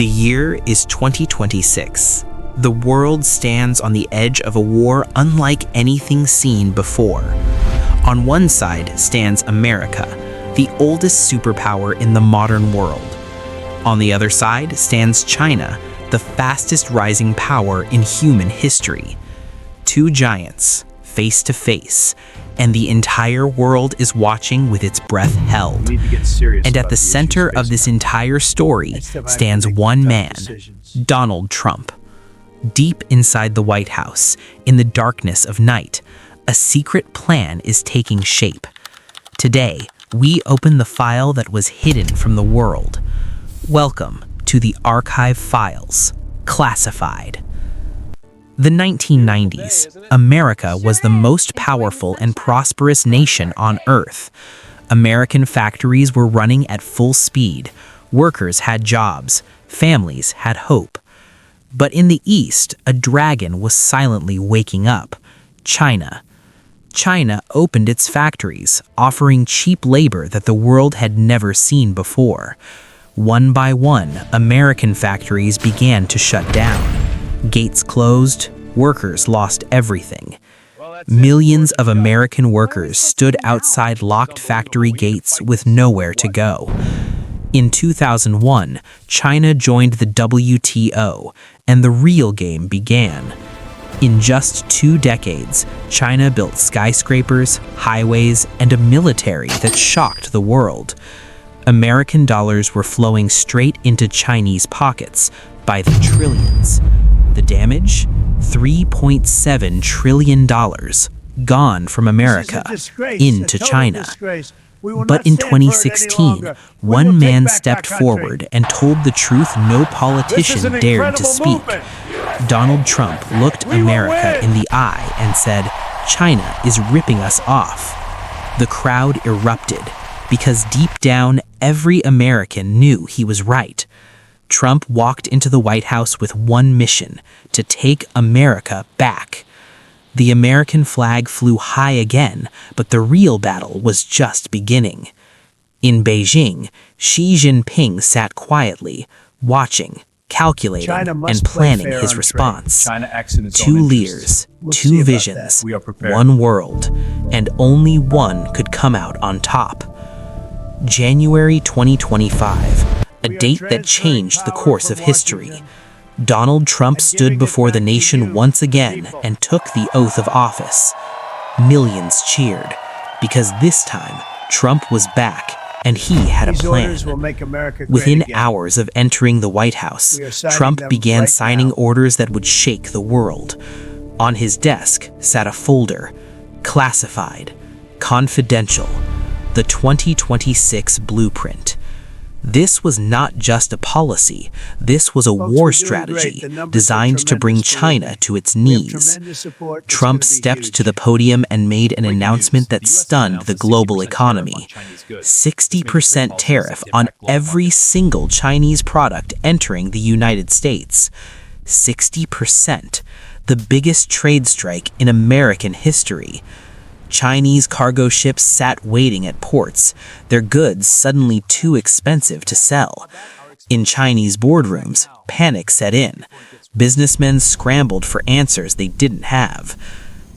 The year is 2026. The world stands on the edge of a war unlike anything seen before. On one side stands America, the oldest superpower in the modern world. On the other side stands China, the fastest rising power in human history. Two giants, face to face, and the entire world is watching with its breath held. And at the center of this entire story stands one man, Donald Trump. Deep inside the White House, in the darkness of night, a secret plan is taking shape. Today, we open the file that was hidden from the world. Welcome to the Archive Files, Classified. The 1990s, America was the most powerful and prosperous nation on Earth. American factories were running at full speed. Workers had jobs. Families had hope. But in the East, a dragon was silently waking up: China. China opened its factories, offering cheap labor that the world had never seen before. One by one, American factories began to shut down. Gates closed, workers lost everything. Millions of American workers stood outside locked factory gates with nowhere to go. In 2001, China joined the WTO, and the real game began. In just 2 decades, China built skyscrapers, highways, and a military that shocked the world. American dollars were flowing straight into Chinese pockets by the trillions. The damage? $3.7 trillion gone from America into China. But in 2016, one man stepped forward and told the truth no politician dared to speak. Donald Trump looked America in the eye and said, "China is ripping us off." The crowd erupted because deep down, every American knew he was right. Trump walked into the White House with one mission: to take America back. The American flag flew high again, but the real battle was just beginning. In Beijing, Xi Jinping sat quietly, watching, calculating, and planning his response. 2 leaders, 2 visions, 1 world, and only one could come out on top. January 2025, a date that changed the course of history. Donald Trump stood before the nation once again and took the oath of office. Millions cheered, because this time, Trump was back, and he had a plan. Within hours of entering the White House, Trump began signing orders that would shake the world. On his desk sat a folder: classified, confidential, the 2026 blueprint. This was not just a policy. This was a war strategy designed to bring China to its knees. Trump stepped to the podium and made an announcement that stunned the global economy: 60% tariff on every single Chinese product entering the United States. 60%, the biggest trade strike in American history. Chinese cargo ships sat waiting at ports, their goods suddenly too expensive to sell. In Chinese boardrooms, panic set in. Businessmen scrambled for answers they didn't have.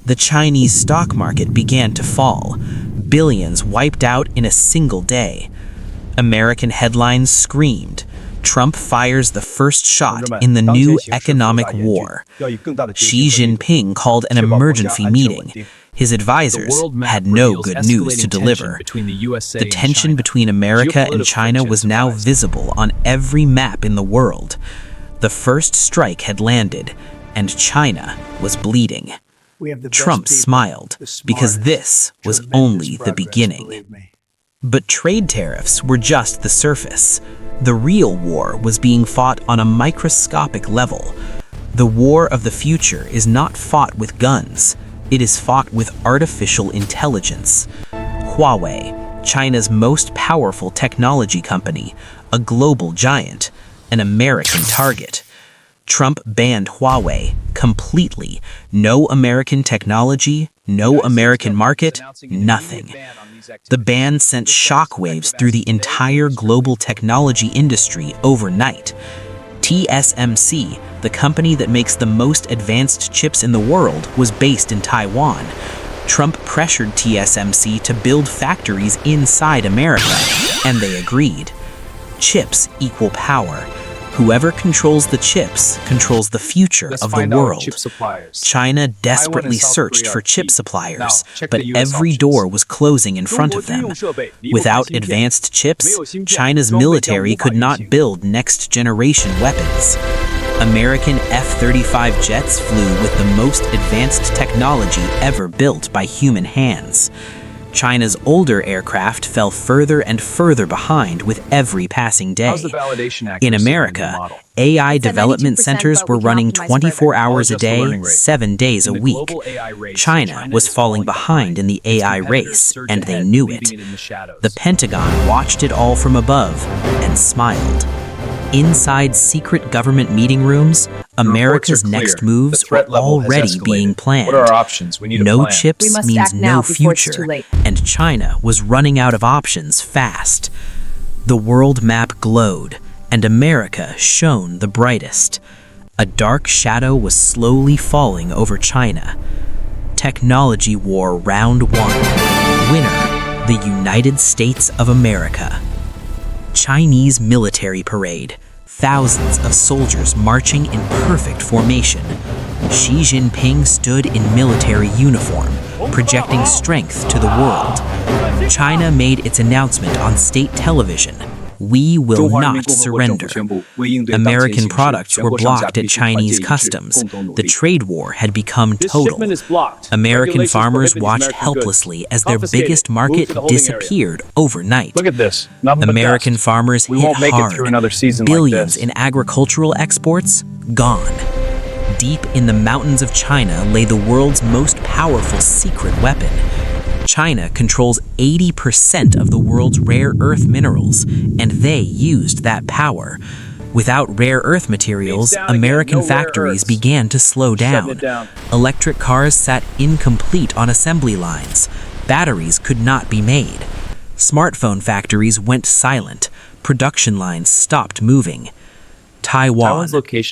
The Chinese stock market began to fall. Billions wiped out in a single day. American headlines screamed: Trump fires the first shot in the new economic war. Xi Jinping called an emergency meeting. His advisors had no good news to deliver. The tension between America and China was now visible on every map in the world. The first strike had landed, and China was bleeding. Trump smiled, because this was only the beginning. But trade tariffs were just the surface. The real war was being fought on a microscopic level. The war of the future is not fought with guns. It is fought with artificial intelligence. Huawei, China's most powerful technology company, a global giant, an American target. Trump banned Huawei completely. No American technology, no American market, nothing. The ban sent shockwaves through the entire global technology industry overnight. TSMC, the company that makes the most advanced chips in the world, was based in Taiwan. Trump pressured TSMC to build factories inside America, and they agreed. Chips equal power. Whoever controls the chips controls the future of the world. China desperately searched for chip suppliers, but every door was closing in front of them. Without advanced chips, China's military could not build next-generation weapons. American F-35 jets flew with the most advanced technology ever built by human hands. China's older aircraft fell further and further behind with every passing day. In America, AI development centers were running 24 hours a day, 7 days a week. China was falling behind in the AI race, and they knew it. The Pentagon watched it all from above and smiled. Inside secret government meeting rooms, America's next moves were already being planned. No chips means no future, and China was running out of options fast. The world map glowed, and America shone the brightest. A dark shadow was slowly falling over China. Technology War Round 1. Winner, the United States of America. Chinese military parade. Thousands of soldiers marching in perfect formation. Xi Jinping stood in military uniform, projecting strength to the world. China made its announcement on state television. We will not surrender. American products were blocked at Chinese customs. The trade war had become total. American farmers watched helplessly as their biggest market disappeared overnight. Look at this. American farmers hit hard. Billions in agricultural exports gone. Deep in the mountains of China lay the world's most powerful secret weapon. China controls 80% of the world's rare earth minerals, and they used that power. Without rare earth materials, American factories began to slow down. Electric cars sat incomplete on assembly lines. Batteries could not be made. Smartphone factories went silent. Production lines stopped moving. Taiwan,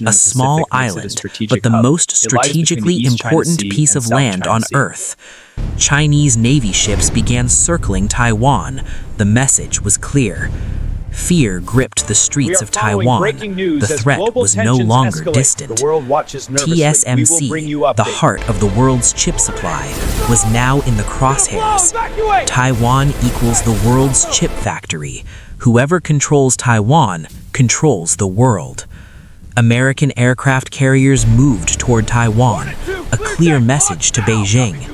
a small island, but the most strategically important piece of land on Earth. Chinese Navy ships began circling Taiwan. The message was clear. Fear gripped the streets of Taiwan. The threat was no longer distant. TSMC, the heart of the world's chip supply, was now in the crosshairs. Taiwan equals the world's chip factory. Whoever controls Taiwan controls the world. American aircraft carriers moved toward Taiwan, a clear message to Beijing.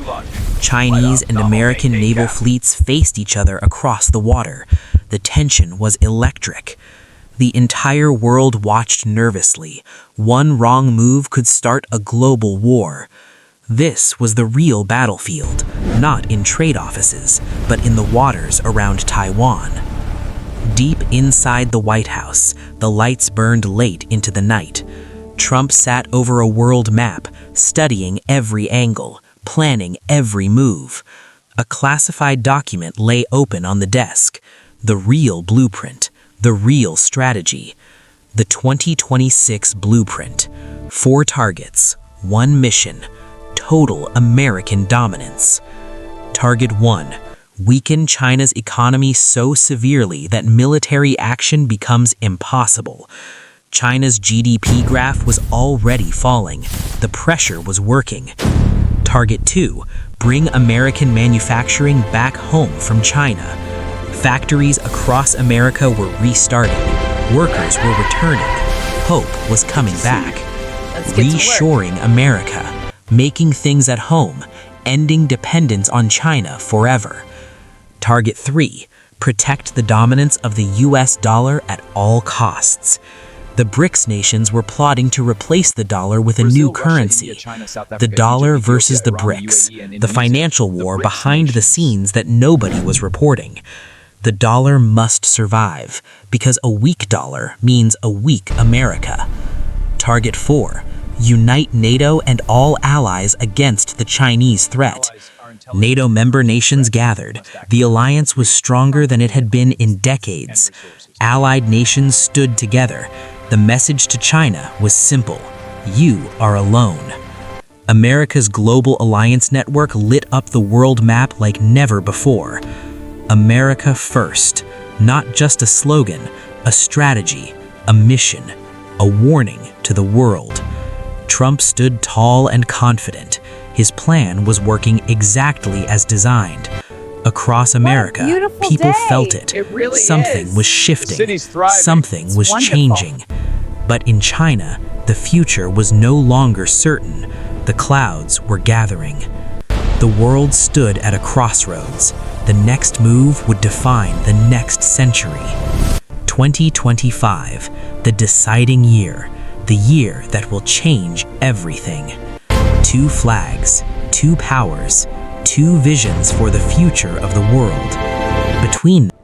Chinese and American naval fleets faced each other across the water. The tension was electric. The entire world watched nervously. One wrong move could start a global war. This was the real battlefield, not in trade offices, but in the waters around Taiwan. Deep inside the White House, the lights burned late into the night. Trump sat over a world map, studying every angle, planning every move. A classified document lay open on the desk. The real blueprint, the real strategy. The 2026 blueprint. 4 targets, 1 mission. Total American dominance. Target 1. Weaken China's economy so severely that military action becomes impossible. China's GDP graph was already falling. The pressure was working. Target 2. Bring American manufacturing back home from China. Factories across America were restarting. Workers were returning. Hope was coming back. Reshoring America. Making things at home. Ending dependence on China forever. Target 3. Protect the dominance of the US dollar at all costs. The BRICS nations were plotting to replace the dollar with a new currency. The dollar versus the BRICS, the financial war behind the scenes that nobody was reporting. The dollar must survive, because a weak dollar means a weak America. Target 4. Unite NATO and all allies against the Chinese threat. NATO member nations gathered. The alliance was stronger than it had been in decades. Allied nations stood together. The message to China was simple: you are alone. America's global alliance network lit up the world map like never before. America first, not just a slogan, a strategy, a mission, a warning to the world. Trump stood tall and confident. His plan was working exactly as designed. Across America, people felt it. It really Something is. was shifting. The city's thriving. Something It's was wonderful. changing. But in China, the future was no longer certain. The clouds were gathering. The world stood at a crossroads. The next move would define the next century. 2025, the deciding year, the year that will change everything. Two flags, two powers, two visions for the future of the world.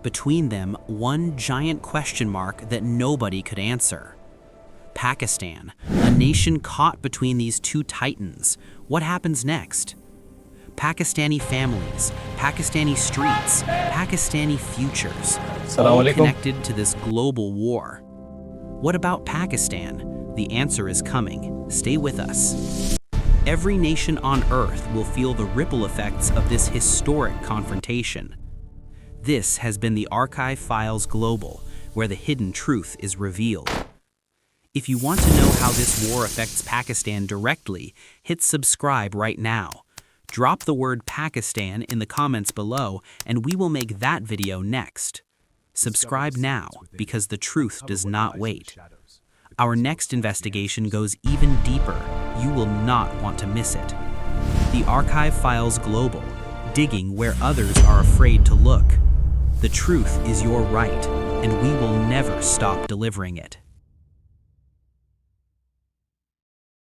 Between them, one giant question mark that nobody could answer. Pakistan, a nation caught between these two titans. What happens next? Pakistani families, Pakistani streets, Pakistani futures, all Assalamu alaikum. connected to this global war. What about Pakistan? The answer is coming. Stay with us. Every nation on Earth will feel the ripple effects of this historic confrontation. This has been the Archive Files Global, where the hidden truth is revealed. If you want to know how this war affects Pakistan directly, hit subscribe right now. Drop the word Pakistan in the comments below, and we will make that video next. Subscribe now, because the truth does not wait. Our next investigation goes even deeper. You will not want to miss it. The Archive Files Global, digging where others are afraid to look. The truth is your right, and we will never stop delivering it.